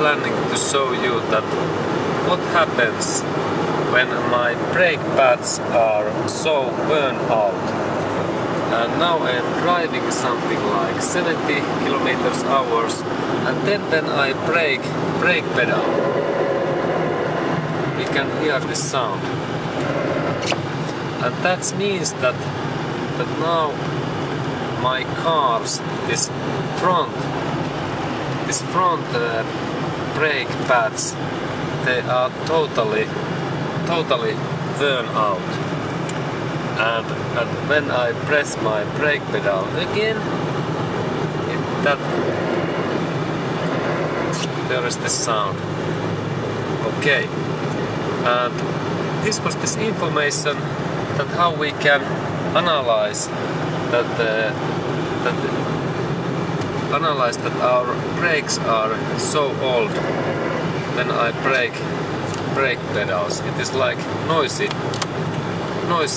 planning to show you that what happens when my brake pads are so worn out. And now I am driving something like 70 kilometers hours, and then when I brake pedal, we can hear this sound. And that means that now my car's this front brake pads, they are totally worn out. And when I press my brake pedal again, there is this sound. Okay, and this was this information that how we can analyze that our brakes are so old when I brake pedals. It is like noisy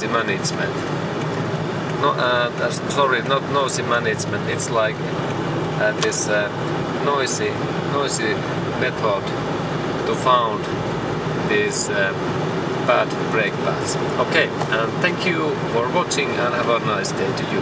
management. No, sorry, not noisy management. It's like this noisy method to found these bad brake pads. Okay, and thank you for watching, and have a nice day to you.